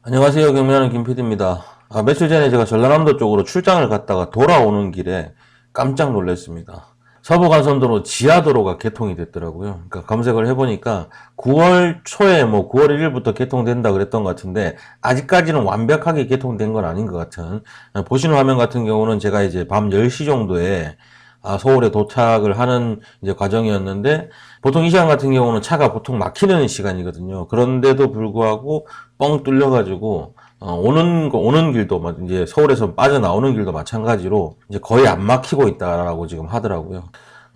안녕하세요. 경매하는 김PD입니다. 며칠 전에 제가 전라남도 쪽으로 출장을 갔다가 돌아오는 길에 깜짝 놀랐습니다. 서부간선도로 지하도로가 개통이 됐더라고요. 그러니까 검색을 해보니까 9월 초에 9월 1일부터 개통된다 그랬던 것 같은데 아직까지는 완벽하게 개통된 건 아닌 것 같은. 보시는 화면 같은 경우는 제가 이제 밤 10시 정도에 서울에 도착을 하는 이제 과정이었는데 보통 이 시간 같은 경우는 차가 보통 막히는 시간이거든요. 그런데도 불구하고 뻥 뚫려가지고 오는 길도 이제 서울에서 빠져나오는 길도 마찬가지로 이제 거의 안 막히고 있다라고 지금 하더라고요.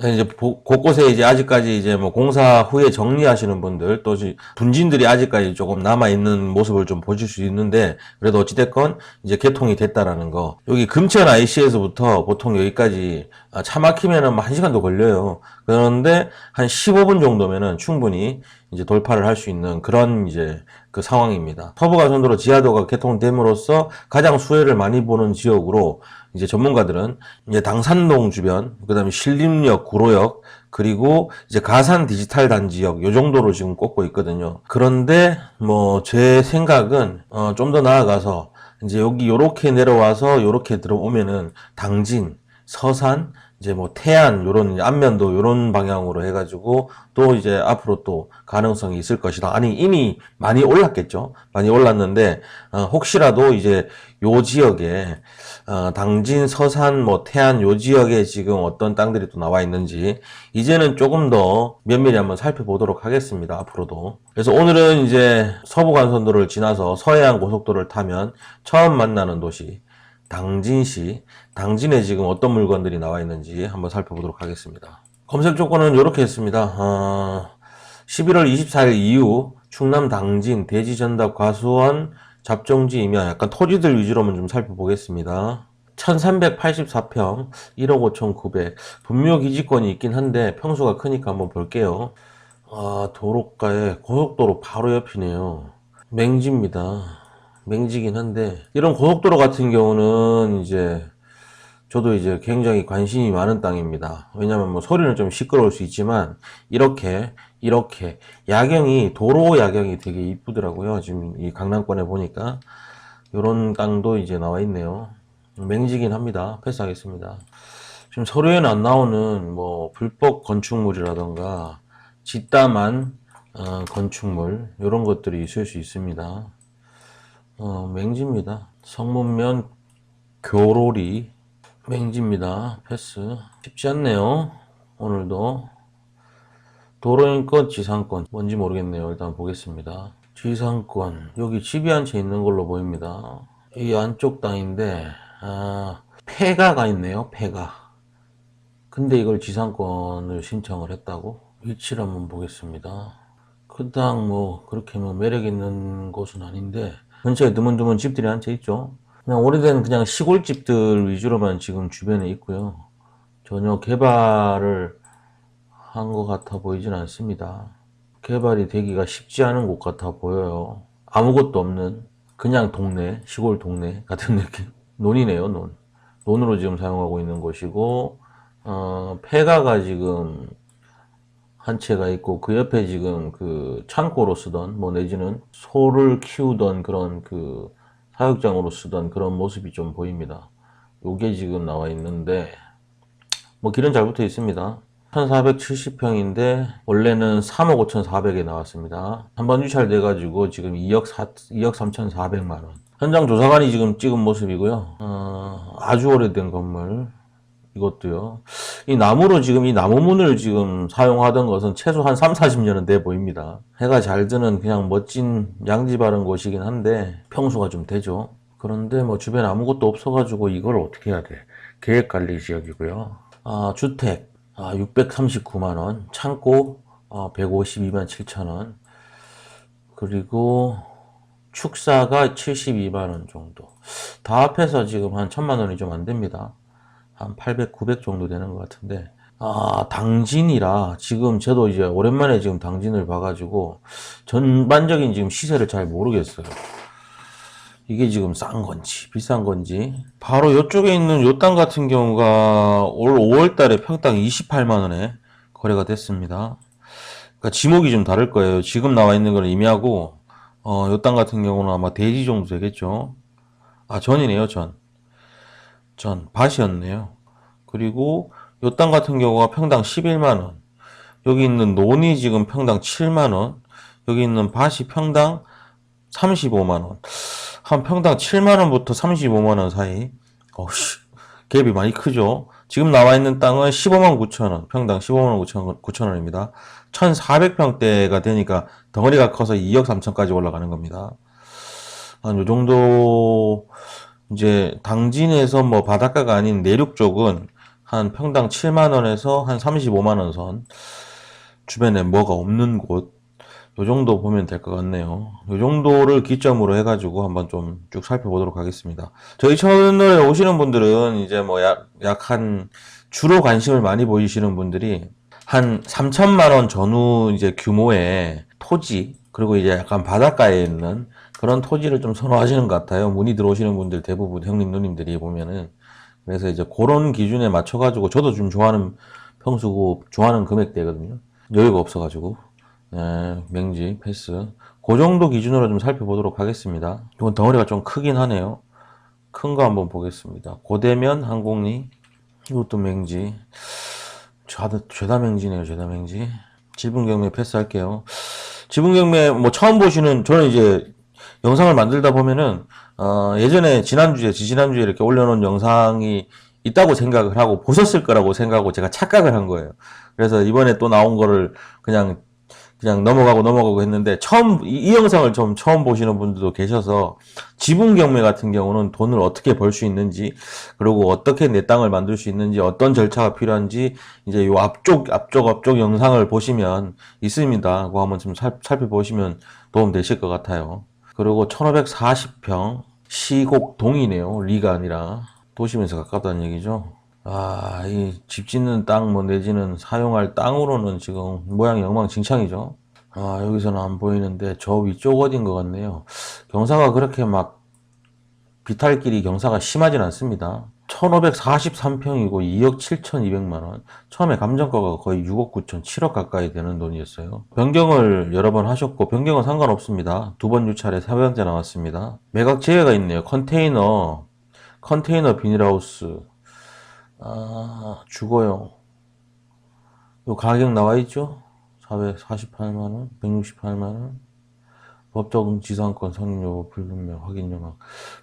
이제 곳곳에 이제 아직까지 이제 공사 후에 정리하시는 분들 또 분진들이 아직까지 조금 남아 있는 모습을 좀 보실 수 있는데 그래도 어찌됐건 이제 개통이 됐다라는 거. 여기 금천 IC에서부터 보통 여기까지 차 막히면은 1시간도 걸려요. 그런데 한 15분 정도면은 충분히 이제 돌파를 할 수 있는 그런 이제 그 상황입니다. 서부가선도로 지하도가 개통됨으로써 가장 수혜를 많이 보는 지역으로 이제 전문가들은 이제 당산동 주변, 그다음에 신림역, 구로역, 그리고 이제 가산 디지털 단지역 요 정도로 지금 꼽고 있거든요. 그런데 제 생각은 좀 더 나아가서 이제 여기 요렇게 내려와서 요렇게 들어오면은 당진, 서산, 이제 태안 요런 안면도 요런 방향으로 해가지고 또 이제 앞으로 또 가능성이 있을 것이다. 아니 이미 많이 올랐겠죠. 많이 올랐는데 혹시라도 이제 요 지역에 당진, 서산, 태안 요 지역에 지금 어떤 땅들이 또 나와 있는지 이제는 조금 더 면밀히 한번 살펴보도록 하겠습니다. 앞으로도. 그래서 오늘은 이제 서부간선도를 지나서 서해안 고속도로를 타면 처음 만나는 도시 당진시, 당진에 지금 어떤 물건들이 나와 있는지 한번 살펴보도록 하겠습니다. 검색 조건은 이렇게 했습니다. 11월 24일 이후 충남 당진, 대지전답 과수원, 잡종지이며 약간 토지들 위주로만 좀 살펴보겠습니다. 1384평, 1억 5,900. 분묘기지권이 있긴 한데 평수가 크니까 한번 볼게요. 도로가에 고속도로 바로 옆이네요. 맹지입니다. 맹지긴 한데 이런 고속도로 같은 경우는 이제 저도 이제 굉장히 관심이 많은 땅입니다. 왜냐면 소리는 좀 시끄러울 수 있지만 이렇게 야경이 도로 야경이 되게 이쁘더라고요. 지금 이 강남권에 보니까 이런 땅도 이제 나와 있네요. 맹지긴 합니다. 패스하겠습니다. 지금 서류에는 안 나오는 불법 건축물이라던가 집담한 건축물 이런 것들이 있을 수 있습니다. 맹지입니다. 성문면 교로리 맹지입니다. 패스. 쉽지 않네요. 오늘도. 도로인권, 지상권. 뭔지 모르겠네요. 일단 보겠습니다. 지상권. 여기 집이 한 채 있는 걸로 보입니다. 이 안쪽 땅인데, 폐가가 있네요. 폐가. 근데 이걸 지상권을 신청을 했다고? 위치를 한번 보겠습니다. 그 땅 그렇게 매력 있는 곳은 아닌데, 근처에 드문드문 집들이 한 채 있죠. 그냥 오래된 그냥 시골집들 위주로만 지금 주변에 있고요. 전혀 개발을 한 것 같아 보이진 않습니다. 개발이 되기가 쉽지 않은 곳 같아 보여요. 아무것도 없는 그냥 동네, 시골 동네 같은 느낌. 논이네요, 논. 논으로 지금 사용하고 있는 곳이고, 폐가가 지금 한 채가 있고, 그 옆에 지금 그 창고로 쓰던, 내지는 소를 키우던 그런 그 사육장으로 쓰던 그런 모습이 좀 보입니다. 요게 지금 나와 있는데, 길은 잘 붙어 있습니다. 1470평인데 원래는 3억 5,400에 나왔습니다. 한번 유찰돼가지고 지금 2억 3,400만 원. 현장 조사관이 지금 찍은 모습이고요. 아주 오래된 건물. 이것도요. 이 나무로 지금 이 나무문을 지금 사용하던 것은 최소 한 3, 40년은 돼 보입니다. 해가 잘 드는 그냥 멋진 양지 바른 곳이긴 한데 평수가 좀 되죠. 그런데 주변에 아무것도 없어가지고 이걸 어떻게 해야 돼? 계획관리 지역이고요. 주택 639만원, 창고 152만 7천원, 그리고 축사가 72만원 정도. 다 합해서 지금 한 1,000만원이 좀 안됩니다. 한 800, 900 정도 되는 것 같은데, 당진이라 지금 저도 이제 오랜만에 지금 당진을 봐가지고 전반적인 지금 시세를 잘 모르겠어요. 이게 지금 싼 건지 비싼 건지. 바로 이쪽에 있는 요 땅 같은 경우가 올 5월 달에 평당 28만 원에 거래가 됐습니다. 그러니까 지목이 좀 다를 거예요. 지금 나와 있는 거는 임야고 요 땅 같은 경우는 아마 대지 정도 되겠죠. 아, 전이네요, 전. 밭이었네요. 그리고 요 땅 같은 경우가 평당 11만원. 여기 있는 논이 지금 평당 7만원. 여기 있는 밭이 평당 35만원. 한 평당 7만원부터 35만원 사이. 어씨, 갭이 많이 크죠? 지금 나와 있는 땅은 15만 9천원, 평당 15만 9천원입니다. 1400평대가 되니까 덩어리가 커서 2억 3천까지 올라가는 겁니다. 한 요 정도, 이제 당진에서 뭐 바닷가가 아닌 내륙 쪽은 한 평당 7만원에서 한 35만원 선, 주변에 뭐가 없는 곳, 요 정도 보면 될 것 같네요. 요 정도를 기점으로 해가지고 한번 좀 쭉 살펴보도록 하겠습니다. 저희 채널에 오시는 분들은 이제 뭐 약 한, 주로 관심을 많이 보이시는 분들이 한 3천만 원 전후 이제 규모의 토지, 그리고 이제 약간 바닷가에 있는 그런 토지를 좀 선호하시는 것 같아요. 문의 들어오시는 분들 대부분 형님, 누님들이 보면은. 그래서 이제 그런 기준에 맞춰가지고 저도 좀 좋아하는 평수고 좋아하는 금액대거든요. 여유가 없어가지고. 네, 맹지, 패스. 그 정도 기준으로 좀 살펴보도록 하겠습니다. 이건 덩어리가 좀 크긴 하네요. 큰 거 한번 보겠습니다. 고대면, 항공리. 이것도 맹지. 죄다 맹지네요, 죄다 맹지. 지붕경매 패스할게요. 지붕경매, 뭐, 처음 보시는, 저는 이제 영상을 만들다 보면은, 예전에 지지난주에 이렇게 올려놓은 영상이 있다고 생각을 하고, 보셨을 거라고 생각하고 제가 착각을 한 거예요. 그래서 이번에 또 나온 거를 그냥 넘어가고 했는데 이 영상을 좀 처음 보시는 분들도 계셔서 지분 경매 같은 경우는 돈을 어떻게 벌 수 있는지, 그리고 어떻게 내 땅을 만들 수 있는지, 어떤 절차가 필요한지 이제 요 앞쪽 영상을 보시면 있습니다. 그거 한번 좀 살펴보시면 도움 되실 것 같아요. 그리고 1540평 시곡동이네요. 리가 아니라 도심에서 가깝다는 얘기죠. 아, 이 집 짓는 땅, 뭐 내지는 사용할 땅으로는 지금 모양이 엉망진창이죠. 아, 여기서는 안 보이는데 저 위쪽 어딘 것 같네요. 경사가 그렇게 막 비탈길이 경사가 심하진 않습니다. 1543평이고 2억 7,200만 원. 처음에 감정가가 거의 6억 9천, 7억 가까이 되는 돈이었어요. 변경을 여러 번 하셨고 변경은 상관없습니다. 두 번 유찰에 4번째 나왔습니다. 매각 제외가 있네요. 컨테이너 비닐하우스. 아, 주거용. 요 가격 나와 있죠? 448만원, 168만원. 법적 지상권 성립여부 불분명 확인 요망.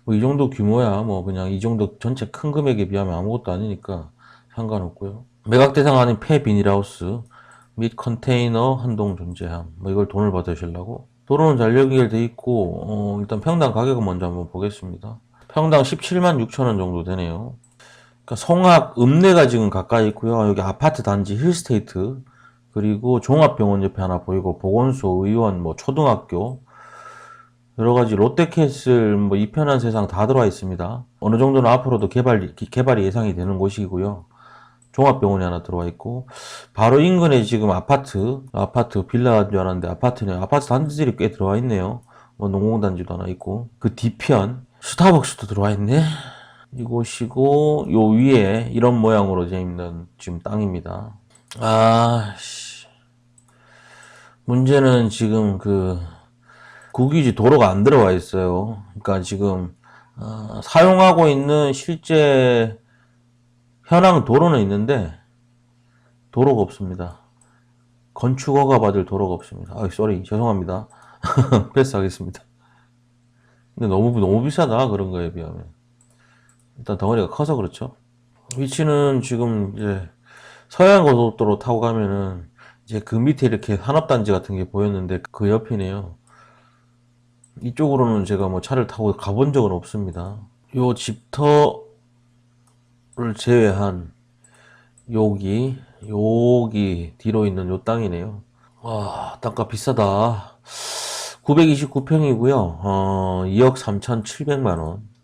뭐 이 정도 규모야. 뭐 그냥 이 정도 전체 큰 금액에 비하면 아무것도 아니니까 상관없고요. 매각 대상 아닌 폐 비닐하우스 및 컨테이너 한동 존재함. 뭐 이걸 돈을 받으시려고. 도로는 잘 연결돼 있고, 일단 평당 가격은 먼저 한번 보겠습니다. 평당 17만 6천원 정도 되네요. 그러니까 송악, 읍내가 지금 가까이 있고요. 여기 아파트 단지 힐스테이트, 그리고 종합병원 옆에 하나 보이고, 보건소, 의원, 뭐 초등학교, 여러 가지 롯데캐슬, 뭐 이편한 세상 다 들어와 있습니다. 어느 정도는 앞으로도 개발이 예상이 되는 곳이고요. 종합병원이 하나 들어와 있고, 바로 인근에 지금 아파트 빌라인 줄 알았는데 아파트네요. 아파트 단지들이 꽤 들어와 있네요. 뭐 농공단지도 하나 있고, 그 뒤편 스타벅스도 들어와 있네. 이곳이고 요 위에 이런 모양으로 되어 있는 지금 땅입니다. 아, 문제는 지금 그 국유지 도로가 안 들어와 있어요. 그러니까 지금 사용하고 있는 실제 현황 도로는 있는데 도로가 없습니다. 건축허가 받을 도로가 없습니다. 아, 쏘리, 죄송합니다. 패스하겠습니다. 근데 너무 비싸다, 그런 거에 비하면. 일단 덩어리가 커서 그렇죠. 위치는 지금 이제 서해안 고속도로 타고 가면은 이제 그 밑에 이렇게 산업단지 같은 게 보였는데 그 옆이네요. 이쪽으로는 제가 뭐 차를 타고 가본 적은 없습니다. 요 집터를 제외한 여기 뒤로 있는 요 땅이네요. 와, 땅값 비싸다. 929평이고요. 2억 3,700만 원.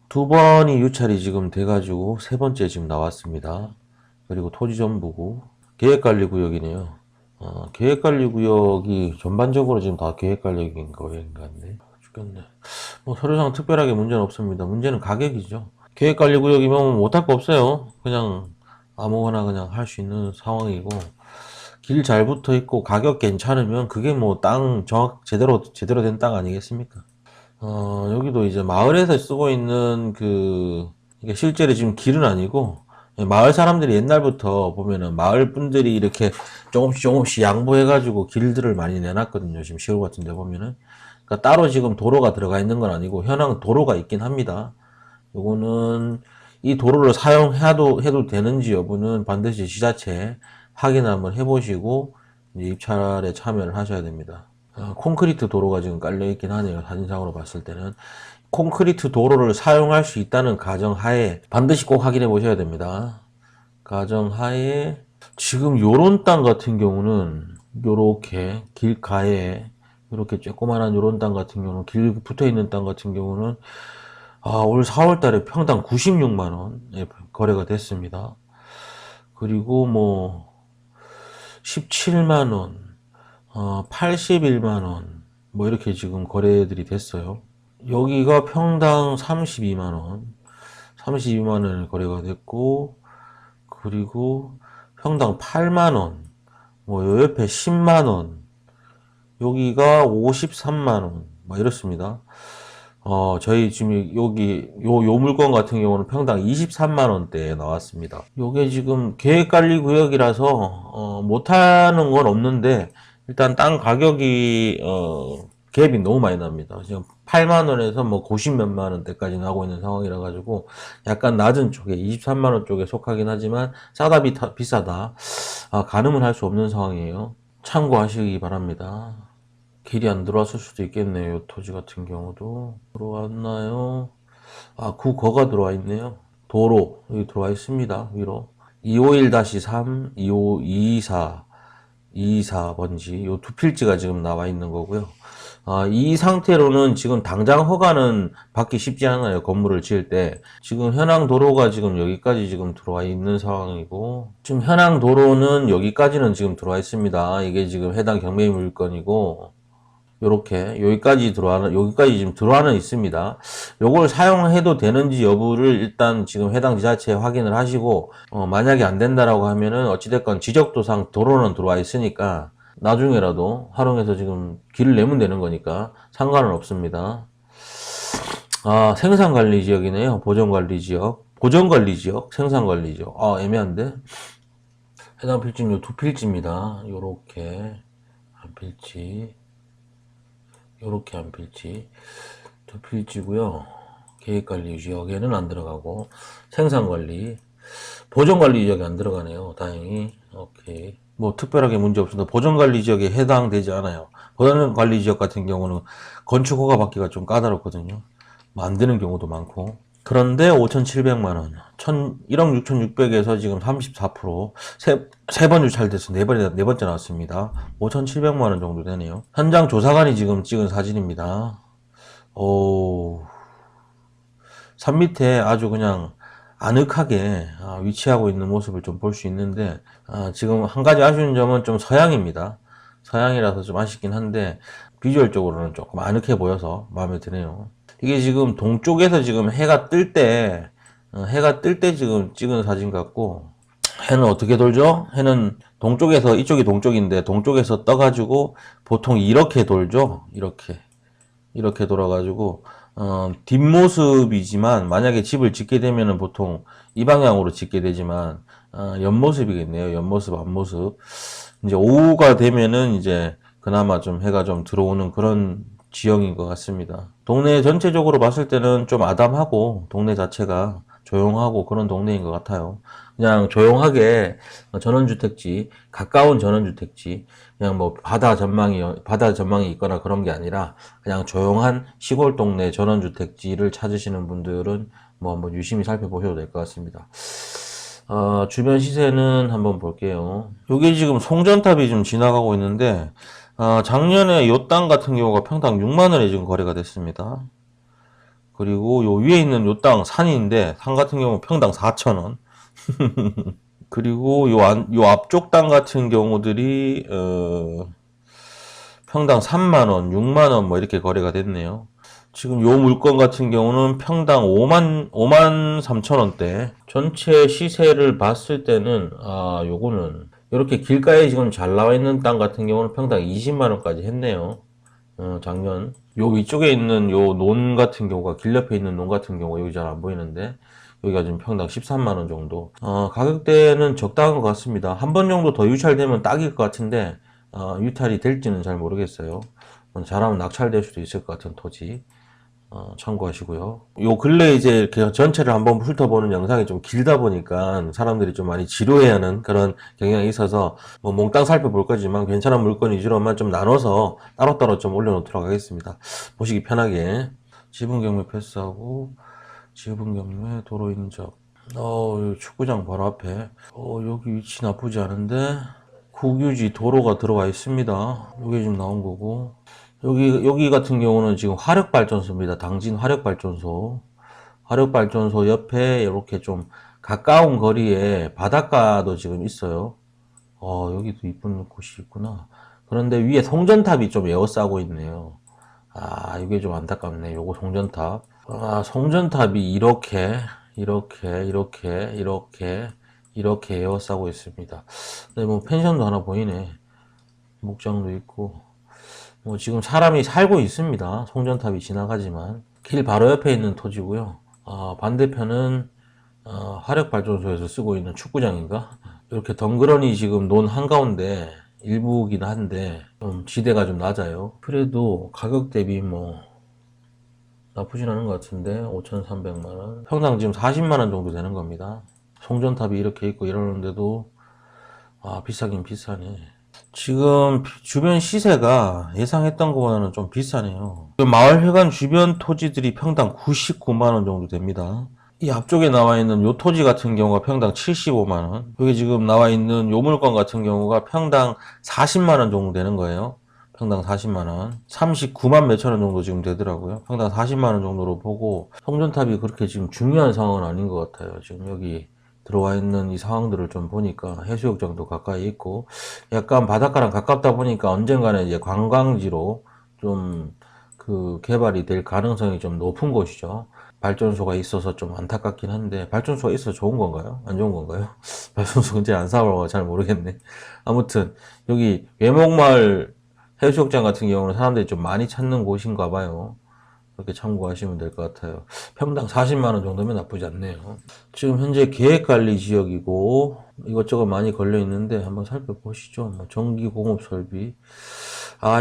두 번이 유찰이 지금 돼가지고 세 번째 지금 나왔습니다. 그리고 토지전부구 계획관리구역이네요. 계획관리구역이 전반적으로 지금 다 계획관리인 거인가네. 죽겠네. 뭐 서류상 특별하게 문제는 없습니다. 문제는 가격이죠. 계획관리구역이면 못할 거 없어요. 그냥 아무거나 그냥 할 수 있는 상황이고, 길 잘 붙어 있고 가격 괜찮으면 그게 뭐 땅 제대로 된 땅 아니겠습니까? 여기도 이제 마을에서 쓰고 있는 이게 실제로 지금 길은 아니고, 마을 사람들이 옛날부터 보면은 마을 분들이 이렇게 조금씩 양보해가지고 길들을 많이 내놨거든요. 지금 시골 같은 데 보면은. 그러니까 따로 지금 도로가 들어가 있는 건 아니고, 현황 도로가 있긴 합니다. 요거는 이 도로를 해도 되는지 여부는 반드시 지자체에 확인 한번 해보시고, 이제 입찰에 참여를 하셔야 됩니다. 콘크리트 도로가 지금 깔려있긴 하네요. 사진상으로 봤을 때는. 콘크리트 도로를 사용할 수 있다는 가정하에 반드시 꼭 확인해 보셔야 됩니다. 가정하에 지금 요런 땅 같은 경우는 요렇게 길가에 이렇게 조그만한 요런 땅 같은 경우는 길 붙어 있는 땅 같은 경우는 올 4월 달에 평당 96만 원에 거래가 됐습니다. 그리고 뭐 17만 원, 81만 원, 뭐 이렇게 지금 거래들이 됐어요. 여기가 평당 32만 원, 32만 원에 거래가 됐고, 그리고 평당 8만 원, 뭐 요 옆에 10만 원, 여기가 53만 원, 뭐 이렇습니다. 저희 지금 요 물건 같은 경우는 평당 23만 원대에 나왔습니다. 요게 지금 계획관리구역이라서, 못하는 건 없는데, 일단 땅 가격이, 갭이 너무 많이 납니다. 지금 8만 원에서 뭐 90 몇만 원대까지 나오고 있는 상황이라 가지고, 약간 낮은 쪽에, 23만 원 쪽에 속하긴 하지만, 비싸다. 가늠은 할 수 없는 상황이에요. 참고하시기 바랍니다. 길이 안 들어왔을 수도 있겠네요. 토지 같은 경우도. 들어왔나요? 구거가 들어와 있네요. 도로, 여기 들어와 있습니다. 위로. 251-3, 2524, 24번지. 요 두 필지가 지금 나와 있는 거고요. 이 상태로는 지금 당장 허가는 받기 쉽지 않아요. 건물을 지을 때. 지금 현황 도로가 지금 여기까지 지금 들어와 있는 상황이고, 지금 현황 도로는 여기까지는 지금 들어와 있습니다. 이게 지금 해당 경매 물건이고, 여기까지 지금 들어와는 있습니다. 요걸 사용해도 되는지 여부를 일단 지금 해당 지자체에 확인을 하시고, 만약에 안 된다라고 하면은 어찌됐건 지적도상 도로는 들어와 있으니까, 나중에라도 활용해서 지금 길을 내면 되는 거니까 상관은 없습니다. 생산관리지역이네요. 보전관리지역, 생산관리지역. 애매한데? 해당 필지는 요 두 필지입니다. 요렇게 한 필지. 요렇게 한 필지, 두 필지고요. 계획관리 지역에는 안 들어가고, 생산관리, 보전관리 지역에 안 들어가네요. 다행히. 오케이. 뭐 특별하게 문제 없습니다. 보전관리 지역에 해당되지 않아요. 보전관리 지역 같은 경우는 건축 허가 받기가 좀 까다롭거든요. 뭐 안 되는 경우도 많고. 그런데 5,700만 원, 1억 6,600에서 지금 34%, 세 번 유찰돼서 네 번째 나왔습니다. 5,700만 원 정도 되네요. 현장 조사관이 지금 찍은 사진입니다. 산 밑에 아주 그냥 아늑하게 위치하고 있는 모습을 좀 볼 수 있는데, 지금 한 가지 아쉬운 점은 좀 서양입니다. 서양이라서 좀 아쉽긴 한데, 비주얼적으로는 조금 아늑해 보여서 마음에 드네요. 이게 지금 동쪽에서 지금 해가 뜰 때 지금 찍은 사진 같고, 해는 어떻게 돌죠? 해는 동쪽에서, 이쪽이 동쪽인데, 동쪽에서 떠가지고, 보통 이렇게 돌죠? 이렇게 돌아가지고, 뒷모습이지만, 만약에 집을 짓게 되면은 보통 이 방향으로 짓게 되지만, 옆모습이겠네요. 옆모습, 앞모습. 이제 오후가 되면은 이제 그나마 좀 해가 좀 들어오는 그런 지형인 것 같습니다. 동네 전체적으로 봤을 때는 좀 아담하고, 동네 자체가 조용하고 그런 동네인 것 같아요. 그냥 조용하게 전원주택지, 가까운 전원주택지, 그냥 뭐 바다 전망이 있거나 그런 게 아니라 그냥 조용한 시골 동네 전원주택지를 찾으시는 분들은 뭐 한번 유심히 살펴보셔도 될 것 같습니다. 주변 시세는 한번 볼게요. 여기 지금 송전탑이 좀 지나가고 있는데, 작년에 요 땅 같은 경우가 평당 6만원에 지금 거래가 됐습니다. 그리고 요 위에 있는 요 땅 산인데, 산 같은 경우 평당 4,000원. 그리고 요 앞쪽 땅 같은 경우들이, 평당 3만원, 6만원 뭐 이렇게 거래가 됐네요. 지금 요 물건 같은 경우는 평당 5만 3천원대. 전체 시세를 봤을 때는, 요거는 이렇게 길가에 지금 잘 나와 있는 땅 같은 경우는 평당 20만 원까지 했네요. 작년. 요 위쪽에 있는 요 논 같은 경우가, 길 옆에 있는 논 같은 경우가 여기 잘 안 보이는데, 여기가 지금 평당 13만 원 정도. 가격대는 적당한 것 같습니다. 한 번 정도 더 유찰되면 딱일 것 같은데, 유찰이 될지는 잘 모르겠어요. 잘하면 낙찰될 수도 있을 것 같은 토지. 참고하시고요. 요 근래 이제 이렇게 전체를 한번 훑어보는 영상이 좀 길다 보니까 사람들이 좀 많이 지루해하는 그런 경향이 있어서 뭐 몽땅 살펴볼 거지만 괜찮은 물건 위주로만 좀 나눠서 따로따로 좀 올려놓도록 하겠습니다. 보시기 편하게. 지분 경매 패스하고, 지분 경매 도로 인접. 축구장 바로 앞에. 여기 위치 나쁘지 않은데 국유지 도로가 들어와 있습니다. 이게 지금 나온 거고. 여기 같은 경우는 지금 화력발전소입니다. 당진 화력발전소. 화력발전소 옆에 이렇게 좀 가까운 거리에 바닷가도 지금 있어요. 여기도 이쁜 곳이 있구나. 그런데 위에 송전탑이 좀 에워싸고 있네요. 이게 좀 안타깝네. 요거 송전탑. 송전탑이 이렇게 에워싸고 있습니다. 근데 뭐 펜션도 하나 보이네. 목장도 있고. 뭐 지금 사람이 살고 있습니다. 송전탑이 지나가지만. 길 바로 옆에 있는 토지고요. 반대편은 화력발전소에서 쓰고 있는 축구장인가? 이렇게 덩그러니 지금 논 한가운데 일부긴 한데 좀 지대가 좀 낮아요. 그래도 가격 대비 뭐 나쁘진 않은 것 같은데 5,300만원. 평당 지금 40만원 정도 되는 겁니다. 송전탑이 이렇게 있고 이러는데도 비싸긴 비싸네. 지금 주변 시세가 예상했던 것보다는 좀 비싸네요. 마을회관 주변 토지들이 평당 99만원 정도 됩니다. 이 앞쪽에 나와 있는 요 토지 같은 경우가 평당 75만원. 여기 지금 나와 있는 요 물건 같은 경우가 평당 40만원 정도 되는 거예요. 평당 40만원. 39만 몇천 원 정도 지금 되더라고요. 평당 40만원 정도로 보고, 송전탑이 그렇게 지금 중요한 상황은 아닌 것 같아요. 지금 여기 들어와 있는 이 상황들을 좀 보니까 해수욕장도 가까이 있고, 약간 바닷가랑 가깝다 보니까 언젠가는 이제 관광지로 좀 그 개발이 될 가능성이 좀 높은 곳이죠. 발전소가 있어서 좀 안타깝긴 한데, 발전소가 있어서 좋은 건가요? 안 좋은 건가요? 발전소 근처에 안 사봐서 잘 모르겠네. 아무튼 여기 외목마을 해수욕장 같은 경우는 사람들이 좀 많이 찾는 곳인가 봐요. 그렇게 참고하시면 될 것 같아요. 평당 40만원 정도면 나쁘지 않네요. 지금 현재 계획관리 지역이고 이것저것 많이 걸려 있는데 한번 살펴보시죠. 뭐 전기 공업 설비.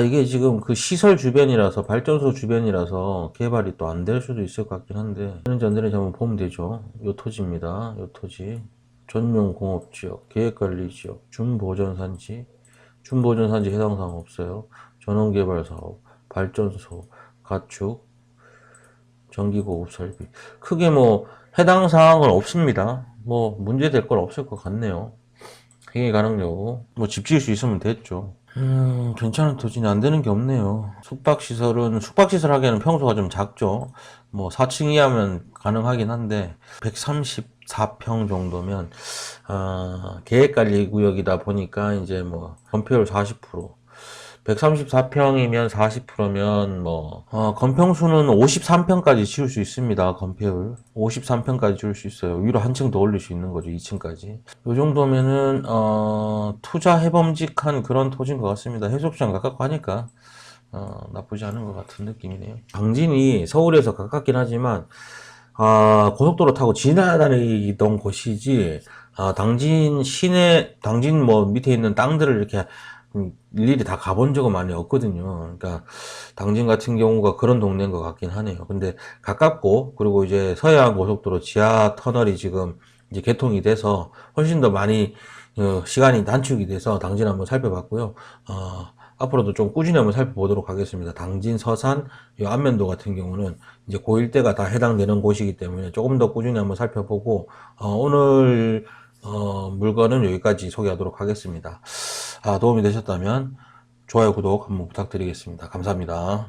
이게 지금 그 시설 주변이라서, 발전소 주변이라서 개발이 또 안 될 수도 있을 것 같긴 한데, 이런지 안 되는지 한번 보면 되죠. 요 토지입니다. 요 토지. 전용 공업 지역, 계획관리 지역, 준보전산지. 준보전산지 해당 사항 없어요. 전원개발 사업, 발전소, 가축, 전기공업 설비. 크게 뭐 해당 사항은 없습니다. 뭐 문제될 건 없을 것 같네요. 행위 가능 여부. 뭐 집 지을 수 있으면 됐죠. 괜찮은 토지는 안 되는 게 없네요. 숙박시설 하기에는 평소가 좀 작죠. 뭐 4층 이하면 가능하긴 한데, 134평 정도면, 계획관리구역이다 보니까 이제 뭐, 건폐율 40%, 134평이면 40%면 뭐, 건평수는 53평까지 지을 수 있습니다. 건폐율. 53평까지 지을 수 있어요. 위로 한 층 더 올릴 수 있는 거죠. 2층까지. 요 정도면은, 투자 해봄직한 그런 토지인 것 같습니다. 해수욕장 가깝고 하니까, 나쁘지 않은 것 같은 느낌이네요. 당진이 서울에서 가깝긴 하지만, 고속도로 타고 지나다니던 곳이지, 당진 시내, 당진 뭐 밑에 있는 땅들을 이렇게 일일이 다 가본 적은 많이 없거든요. 그러니까 당진 같은 경우가 그런 동네인 것 같긴 하네요. 근데 가깝고, 그리고 이제 서해안 고속도로 지하 터널이 지금 이제 개통이 돼서 훨씬 더 많이 시간이 단축이 돼서 당진 한번 살펴봤고요. 앞으로도 좀 꾸준히 한번 살펴보도록 하겠습니다. 당진, 서산, 이 안면도 같은 경우는 이제 고1대가 다 해당되는 곳이기 때문에 조금 더 꾸준히 한번 살펴보고, 오늘 물건은 여기까지 소개하도록 하겠습니다. 도움이 되셨다면 좋아요, 구독 한번 부탁드리겠습니다. 감사합니다.